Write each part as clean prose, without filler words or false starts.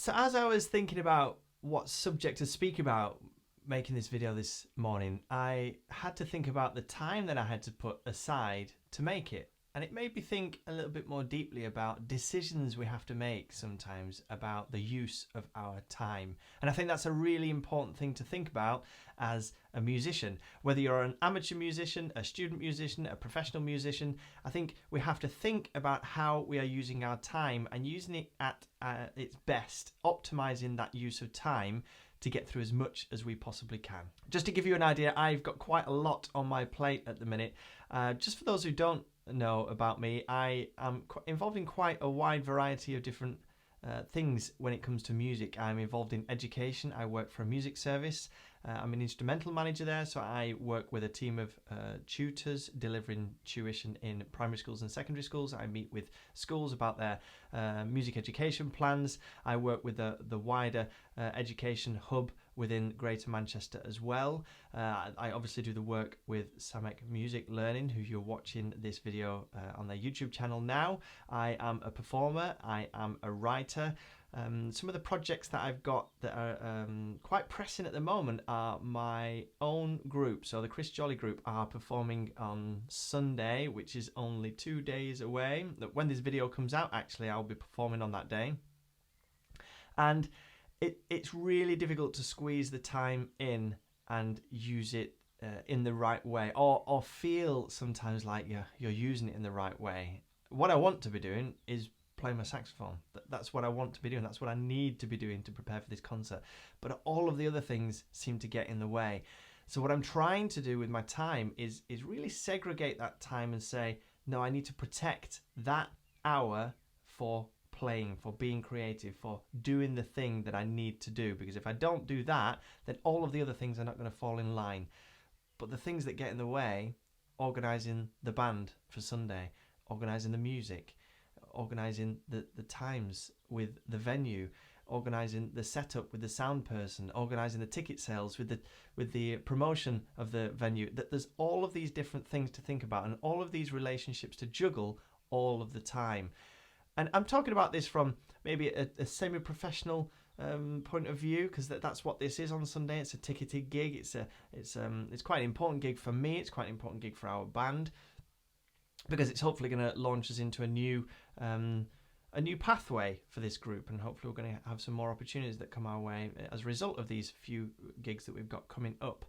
So as I was thinking about what subject to speak about making this video this morning, I had to think about the time that I had to put aside to make it. And it made me think a little bit more deeply about decisions we have to make sometimes about the use of our time. And I think that's a really important thing to think about as a musician. Whether you're an amateur musician, a student musician, a professional musician, I think we have to think about how we are using our time and using it at its best, optimizing that use of time to get through as much as we possibly can. Just to give you an idea, I've got quite a lot on my plate at the minute. Just for those who don't know about me, I am involved in quite a wide variety of different things when it comes to music. I'm involved in education. I work for a music service. I'm an instrumental manager there, so I work with a team of tutors delivering tuition in primary schools and secondary schools. I meet with schools about their music education plans. I work with the wider education hub within Greater Manchester as well. I obviously do the work with Samek Music Learning, who you're watching this video on their YouTube channel now. I am a performer, I am a writer. Some of the projects that I've got that are quite pressing at the moment are my own group. So the Chris Jolly group are performing on Sunday, which is only 2 days away. When this video comes out, actually, I'll be performing on that day. And it's really difficult to squeeze the time in and use it in the right way, or feel sometimes like you're using it in the right way. What I want to be doing is playing my saxophone. That's what I want to be doing. That's what I need to be doing to prepare for this concert. But all of the other things seem to get in the way. So what I'm trying to do with my time is really segregate that time and say, no, I need to protect that hour for playing, for being creative, for doing the thing that I need to do. Because if I don't do that, then all of the other things are not going to fall in line. But the things that get in the way, organising the band for Sunday, organising the music, organising the times with the venue, organising the setup with the sound person, organising the ticket sales with the promotion of the venue, that there's all of these different things to think about and all of these relationships to juggle all of the time. And I'm talking about this from maybe a semi-professional point of view, because that's what this is on Sunday. It's a ticketed gig. It's quite an important gig for me. It's quite an important gig for our band, because it's hopefully going to launch us into a new pathway for this group, and hopefully we're going to have some more opportunities that come our way as a result of these few gigs that we've got coming up.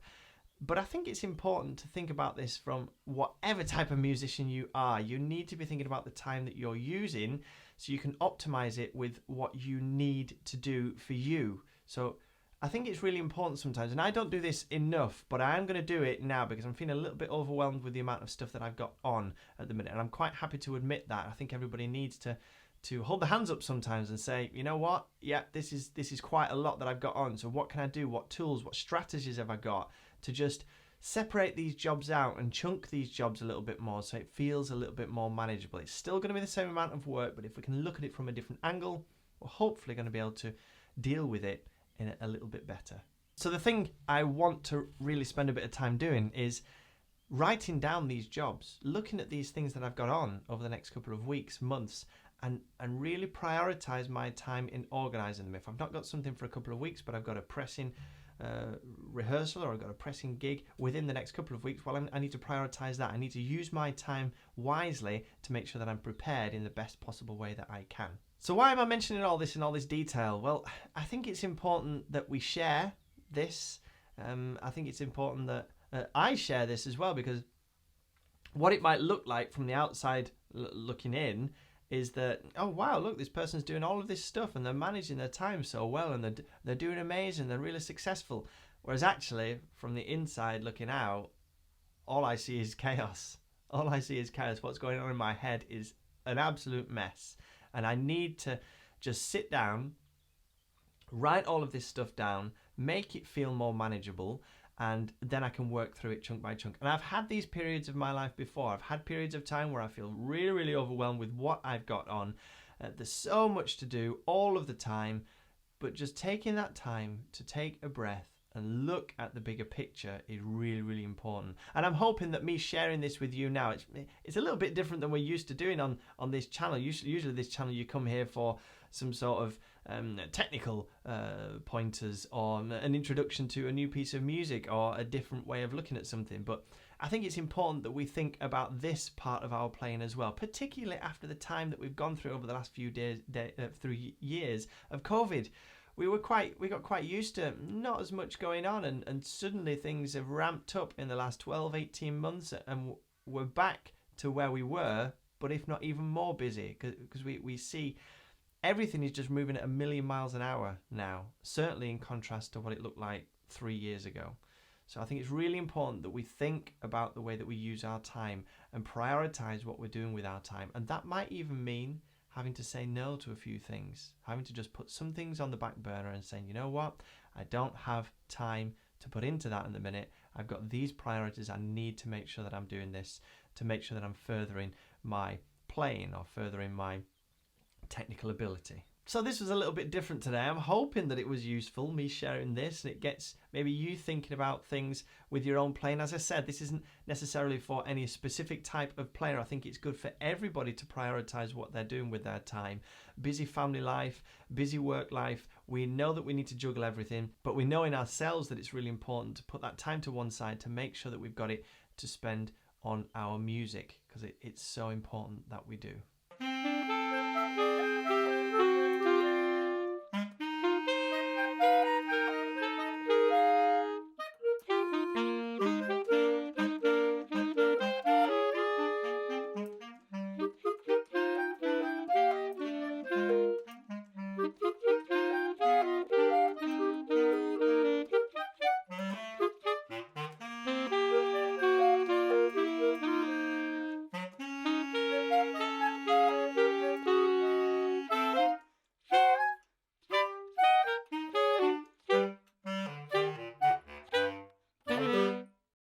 But I think it's important to think about this from whatever type of musician you are. You need to be thinking about the time that you're using so you can optimize it with what you need to do for you. So I think it's really important sometimes, and I don't do this enough, but I am going to do it now because I'm feeling a little bit overwhelmed with the amount of stuff that I've got on at the minute, and I'm quite happy to admit that. I think everybody needs to hold their hands up sometimes and say, you know what, yeah, this is quite a lot that I've got on, so what can I do? What tools, what strategies have I got to just separate these jobs out and chunk these jobs a little bit more so it feels a little bit more manageable? It's still going to be the same amount of work, but if we can look at it from a different angle, we're hopefully going to be able to deal with it in a little bit better. So the thing I want to really spend a bit of time doing is writing down these jobs, looking at these things that I've got on over the next couple of weeks, months, and really prioritize my time in organizing them. If I've not got something for a couple of weeks, but I've got a pressing rehearsal or I've got a pressing gig within the next couple of weeks, well, I need to prioritize that. I need to use my time wisely to make sure that I'm prepared in the best possible way that I can. So why am I mentioning all this in all this detail? Well, I think it's important that we share this. I think it's important that I share this as well, because what it might look like from the outside looking in is that, oh wow, look, this person's doing all of this stuff and they're managing their time so well and they're doing amazing, they're really successful. Whereas actually, from the inside looking out, all I see is chaos. All I see is chaos. What's going on in my head is an absolute mess. And I need to just sit down, write all of this stuff down, make it feel more manageable, and then I can work through it chunk by chunk. And I've had these periods of my life before. I've had periods of time where I feel really, really overwhelmed with what I've got on. There's so much to do all of the time, but just taking that time to take a breath and look at the bigger picture is really, really important. And I'm hoping that me sharing this with you now, it's a little bit different than we're used to doing on this channel. Usually this channel, you come here for some sort of technical pointers, or an introduction to a new piece of music, or a different way of looking at something. But I think it's important that we think about this part of our playing as well, particularly after the time that we've gone through over the last few years of COVID. We got quite used to not as much going on, and suddenly things have ramped up in the last 12, 18 months, and we're back to where we were, but if not even more busy, because we see everything is just moving at 1,000,000 miles an hour now, certainly in contrast to what it looked like 3 years ago. So I think it's really important that we think about the way that we use our time and prioritize what we're doing with our time. And that might even mean having to say no to a few things, having to just put some things on the back burner and saying, you know what, I don't have time to put into that in the minute. I've got these priorities. I need to make sure that I'm doing this, to make sure that I'm furthering my playing or furthering my technical ability. So this was a little bit different today. I'm hoping that it was useful, me sharing this, and it gets maybe you thinking about things with your own playing. As I said, this isn't necessarily for any specific type of player. I think it's good for everybody to prioritize what they're doing with their time. Busy family life, busy work life. We know that we need to juggle everything, but we know in ourselves that it's really important to put that time to one side to make sure that we've got it to spend on our music, because it's so important that we do.